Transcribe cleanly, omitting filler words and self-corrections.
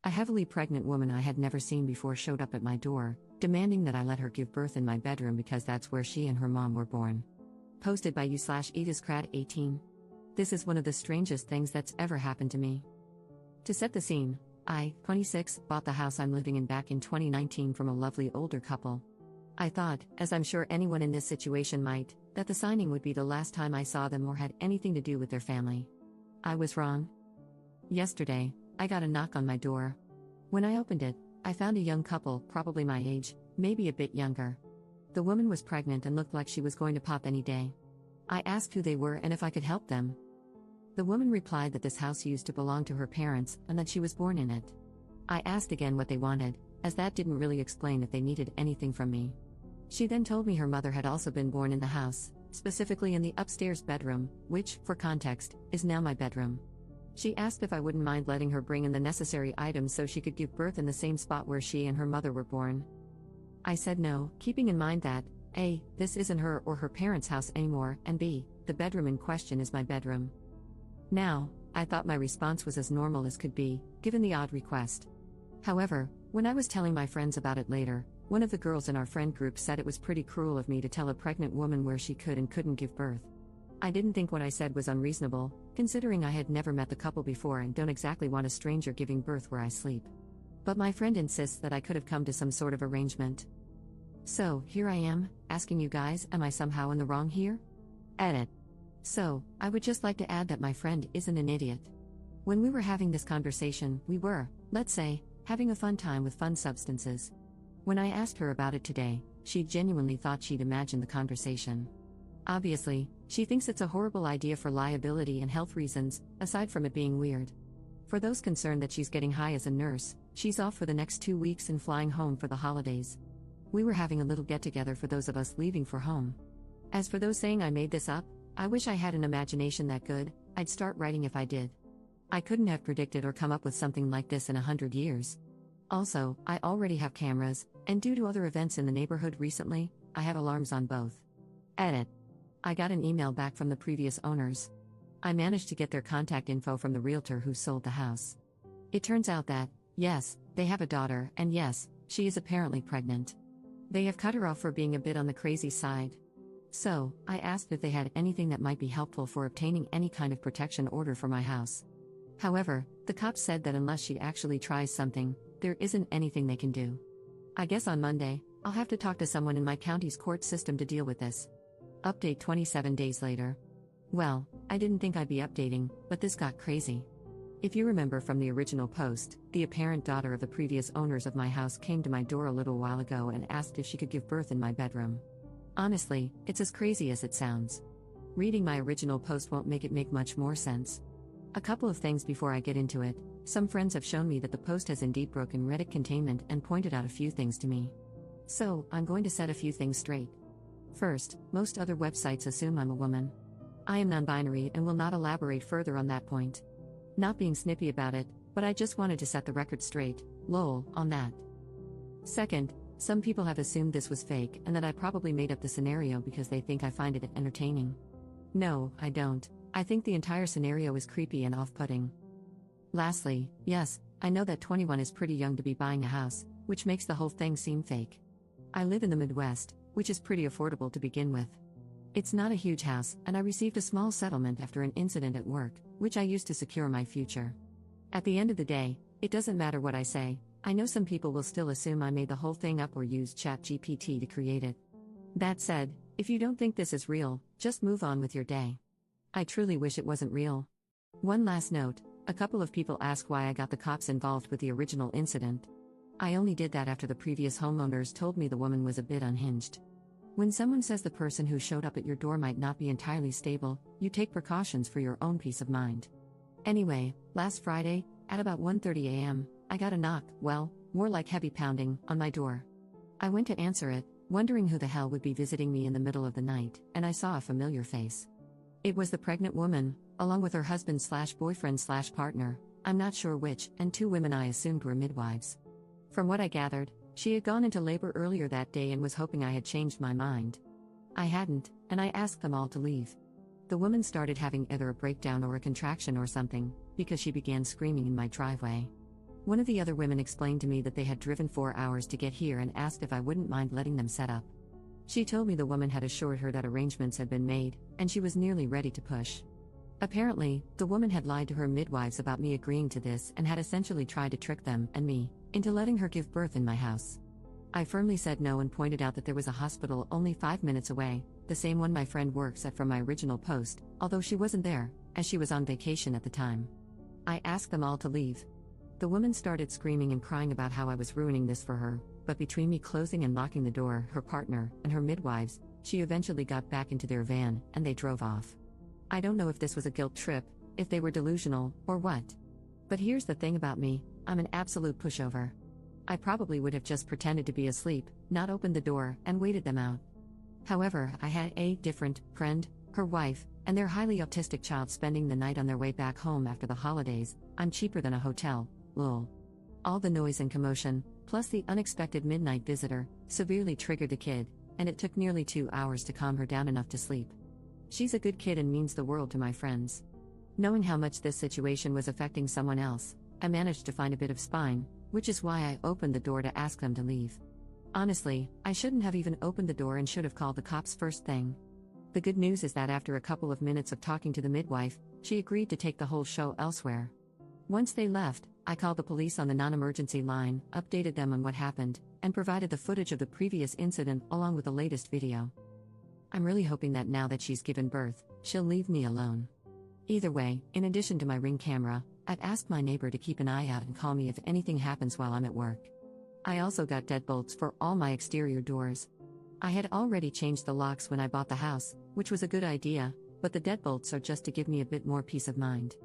A heavily pregnant woman I had never seen before showed up at my door, demanding that I let her give birth in my bedroom because that's where she and her mom were born. Posted by u/ediscrad18. This is one of the strangest things that's ever happened to me. To set the scene, I, 26, bought the house I'm living in back in 2019 from a lovely older couple. I thought, as I'm sure anyone in this situation might, that the signing would be the last time I saw them or had anything to do with their family. I was wrong. Yesterday, I got a knock on my door. When I opened it, I found a young couple, probably my age, maybe a bit younger. The woman was pregnant and looked like she was going to pop any day. I asked who they were and if I could help them. The woman replied that this house used to belong to her parents and that she was born in it. I asked again what they wanted, as that didn't really explain if they needed anything from me. She then told me her mother had also been born in the house, specifically in the upstairs bedroom, which, for context, is now my bedroom. She asked if I wouldn't mind letting her bring in the necessary items so she could give birth in the same spot where she and her mother were born. I said no, keeping in mind that, A, this isn't her or her parents' house anymore, and B, the bedroom in question is my bedroom. Now, I thought my response was as normal as could be, given the odd request. However, when I was telling my friends about it later, one of the girls in our friend group said it was pretty cruel of me to tell a pregnant woman where she could and couldn't give birth. I didn't think what I said was unreasonable, considering I had never met the couple before and don't exactly want a stranger giving birth where I sleep. But my friend insists that I could have come to some sort of arrangement. So, here I am, asking you guys, am I somehow in the wrong here? Edit. So, I would just like to add that my friend isn't an idiot. When we were having this conversation, we were, let's say, having a fun time with fun substances. When I asked her about it today, she genuinely thought she'd imagined the conversation. Obviously, she thinks it's a horrible idea for liability and health reasons, aside from it being weird. For those concerned that she's getting high as a nurse, she's off for the next 2 weeks and flying home for the holidays. We were having a little get-together for those of us leaving for home. As for those saying I made this up, I wish I had an imagination that good, I'd start writing if I did. I couldn't have predicted or come up with something like this in 100 years. Also, I already have cameras, and due to other events in the neighborhood recently, I have alarms on both. Edit. I got an email back from the previous owners. I managed to get their contact info from the realtor who sold the house. It turns out that, yes, they have a daughter, and yes, she is apparently pregnant. They have cut her off for being a bit on the crazy side. So, I asked if they had anything that might be helpful for obtaining any kind of protection order for my house. However, the cops said that unless she actually tries something, there isn't anything they can do. I guess on Monday, I'll have to talk to someone in my county's court system to deal with this. Update 27 days later. Well, I didn't think I'd be updating, but this got crazy. If you remember from the original post, the apparent daughter of the previous owners of my house came to my door a little while ago and asked if she could give birth in my bedroom. Honestly, it's as crazy as it sounds. Reading my original post won't make it make much more sense. A couple of things before I get into it. Some friends have shown me that the post has indeed broken Reddit containment and pointed out a few things to me. So, I'm going to set a few things straight. First, most other websites assume I'm a woman. I am non-binary and will not elaborate further on that point. Not being snippy about it, but I just wanted to set the record straight, lol, on that. Second, some people have assumed this was fake and that I probably made up the scenario because they think I find it entertaining. No, I don't. I think the entire scenario is creepy and off-putting. Lastly, yes, I know that 21 is pretty young to be buying a house, which makes the whole thing seem fake. I live in the Midwest, which is pretty affordable to begin with. It's not a huge house, and I received a small settlement after an incident at work, which I used to secure my future. At the end of the day, it doesn't matter what I say. I know some people will still assume I made the whole thing up or used ChatGPT to create it. That said, if you don't think this is real, just move on with your day. I truly wish it wasn't real. One last note, a couple of people ask why I got the cops involved with the original incident. I only did that after the previous homeowners told me the woman was a bit unhinged. When someone says the person who showed up at your door might not be entirely stable, you take precautions for your own peace of mind. Anyway, last Friday, at about 1:30 a.m., I got a knock, well, more like heavy pounding, on my door. I went to answer it, wondering who the hell would be visiting me in the middle of the night, and I saw a familiar face. It was the pregnant woman, along with her husband/boyfriend/partner, I'm not sure which, and 2 women I assumed were midwives. From what I gathered, she had gone into labor earlier that day and was hoping I had changed my mind. I hadn't, and I asked them all to leave. The woman started having either a breakdown or a contraction or something, because she began screaming in my driveway. One of the other women explained to me that they had driven 4 hours to get here and asked if I wouldn't mind letting them set up. She told me the woman had assured her that arrangements had been made, and she was nearly ready to push. Apparently, the woman had lied to her midwives about me agreeing to this and had essentially tried to trick them, and me, into letting her give birth in my house. I firmly said no and pointed out that there was a hospital only 5 minutes away, the same one my friend works at from my original post, although she wasn't there, as she was on vacation at the time. I asked them all to leave. The woman started screaming and crying about how I was ruining this for her, but between me closing and locking the door, her partner, and her midwives, she eventually got back into their van, and they drove off. I don't know if this was a guilt trip, if they were delusional, or what. But here's the thing about me, I'm an absolute pushover. I probably would have just pretended to be asleep, not opened the door, and waited them out. However, I had a different friend, her wife, and their highly autistic child spending the night on their way back home after the holidays. I'm cheaper than a hotel, lol. All the noise and commotion, plus the unexpected midnight visitor, severely triggered the kid, and it took nearly 2 hours to calm her down enough to sleep. She's a good kid and means the world to my friends. Knowing how much this situation was affecting someone else, I managed to find a bit of spine, which is why I opened the door to ask them to leave. Honestly, I shouldn't have even opened the door and should have called the cops first thing. The good news is that after a couple of minutes of talking to the midwife, she agreed to take the whole show elsewhere. Once they left, I called the police on the non-emergency line, updated them on what happened, and provided the footage of the previous incident along with the latest video. I'm really hoping that now that she's given birth, she'll leave me alone. Either way, in addition to my Ring camera, I've asked my neighbor to keep an eye out and call me if anything happens while I'm at work. I also got deadbolts for all my exterior doors. I had already changed the locks when I bought the house, which was a good idea, but the deadbolts are just to give me a bit more peace of mind.